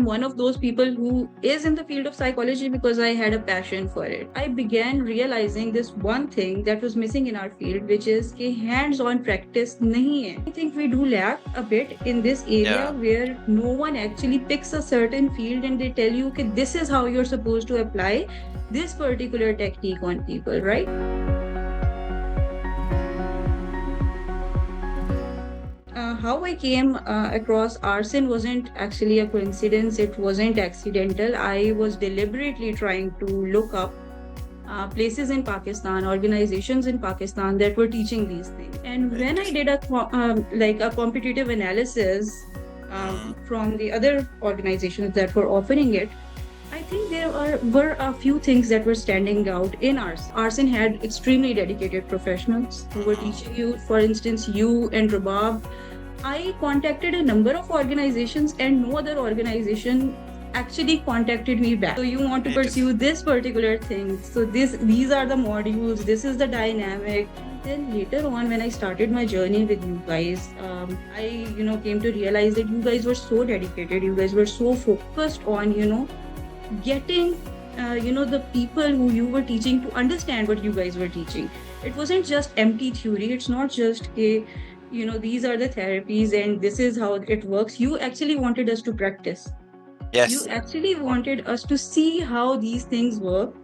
one of those people who is in the field of psychology because I had a passion for it. I began realizing this one thing that was missing in our field, which is कि hands-on practice नहीं है. I think we do lack a bit in this area where no one actually picks a certain field and they tell you that this is how you're supposed to apply this particular technique on people, right? How I came across arson wasn't actually a coincidence. It wasn't accidental. I was deliberately trying to look up places in Pakistan, organizations in Pakistan that were teaching these things. And when I did a competitive analysis from the other organizations that were offering it, I think there were a few things that were standing out in Arson. Arson had extremely dedicated professionals who were teaching you. For instance, you and Rabab. I contacted a number of organizations and no other organization actually contacted me back. So you want to pursue this particular thing. So these are the modules, this is the dynamic. Then later on when I started my journey with you guys, I came to realize that you guys were so dedicated, you guys were so focused on, getting the people who you were teaching to understand what you guys were teaching. It wasn't just empty theory. It's not just these are the therapies and this is how it works. You actually wanted us to practice. Yes. You actually wanted us to see how these things work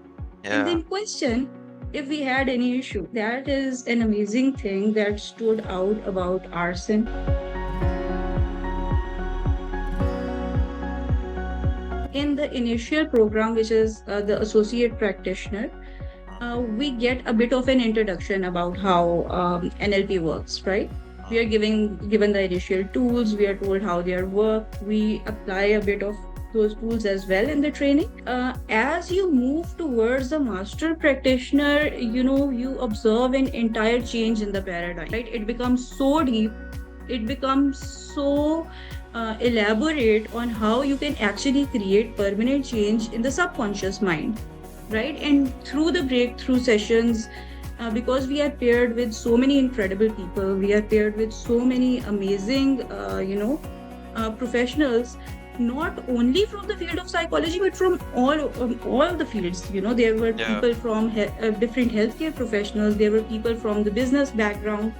and then question if we had any issue. That is an amazing thing that stood out about Arson. In the initial program, which is the associate practitioner, we get a bit of an introduction about how NLP works, right? We are given the initial tools, we are told how they work, we apply a bit of those tools as well in the training. As you move towards the master practitioner, you observe an entire change in the paradigm, right? It becomes so deep, it becomes so elaborate on how you can actually create permanent change in the subconscious mind, right? And through the breakthrough sessions, because we are paired with so many incredible people, we are paired with so many amazing, professionals, not only from the field of psychology, but from all the fields. There were people from different healthcare professionals, there were people from the business background.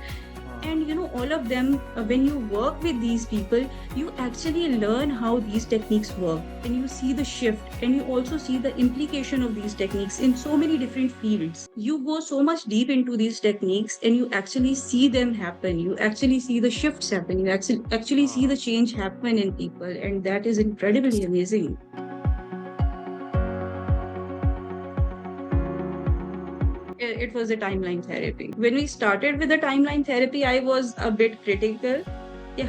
And all of them, when you work with these people, you actually learn how these techniques work and you see the shift, and you also see the implication of these techniques in so many different fields. You go so much deep into these techniques and you actually see them happen. You actually see the shifts happen. You actually see the change happen in people, and that is incredibly amazing. It was a timeline therapy. When we started with the timeline therapy, I was a bit critical.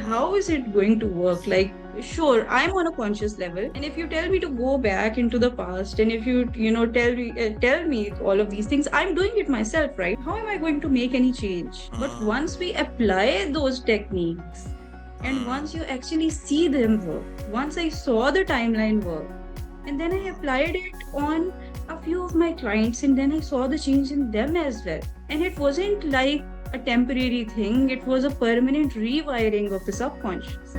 How is it going to work? Like, sure, I'm on a conscious level, and if you tell me to go back into the past, and if you tell me all of these things, I'm doing it myself, right? How am I going to make any change? But once we apply those techniques, and once you actually see them work, once I saw the timeline work, and then I applied it on a few of my clients, and then I saw the change in them as well. And it wasn't like a temporary thing, it was a permanent rewiring of the subconscious.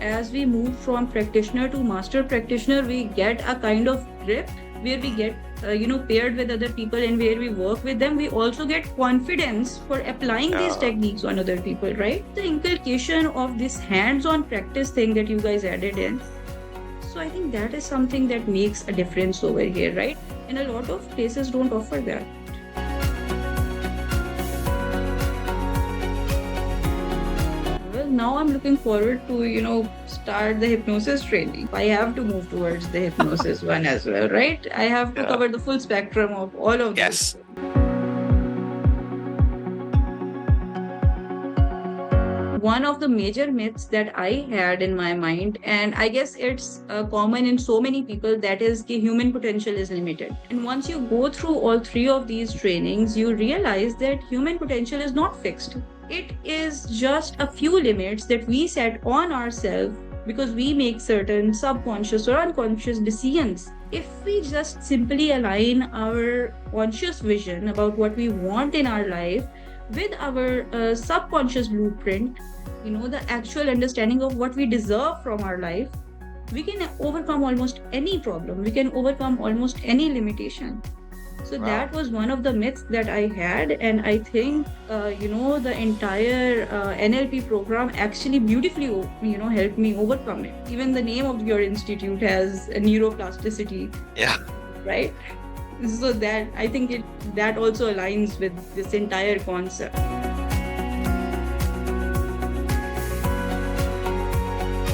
As we move from practitioner to master practitioner, we get a kind of grip where we get paired with other people, and where we work with them, we also get confidence for applying these techniques on other people, right? The inculcation of this hands-on practice thing that you guys added in. So I think that is something that makes a difference over here, right? And a lot of places don't offer that. Well, now I'm looking forward to, start the hypnosis training. I have to move towards the hypnosis one as well, right? I have to cover the full spectrum of all of this. One of the major myths that I had in my mind, and I guess it's common in so many people, that is the human potential is limited. And once you go through all three of these trainings, you realize that human potential is not fixed. It is just a few limits that we set on ourselves because we make certain subconscious or unconscious decisions. If we just simply align our conscious vision about what we want in our life with our subconscious blueprint, the actual understanding of what we deserve from our life, we can overcome almost any problem. We can overcome almost any limitation. So Wow. that was one of the myths that I had, and I think the entire NLP program actually beautifully helped me overcome it. Even the name of your institute has a neuroplasticity, Yeah. right? So that I think that also aligns with this entire concept.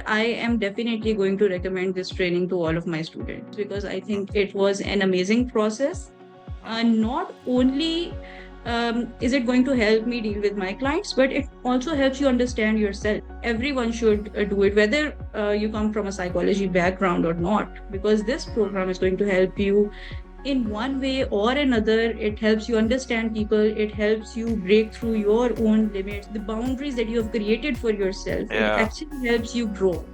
I am definitely going to recommend this training to all of my students because I think it was an amazing process. Not only is it going to help me deal with my clients, but it also helps you understand yourself. Everyone should do it, whether you come from a psychology background or not, because this program is going to help you in one way or another. It helps you understand people, it helps you break through your own limits, the boundaries that you have created for yourself. It Yeah. actually helps you grow.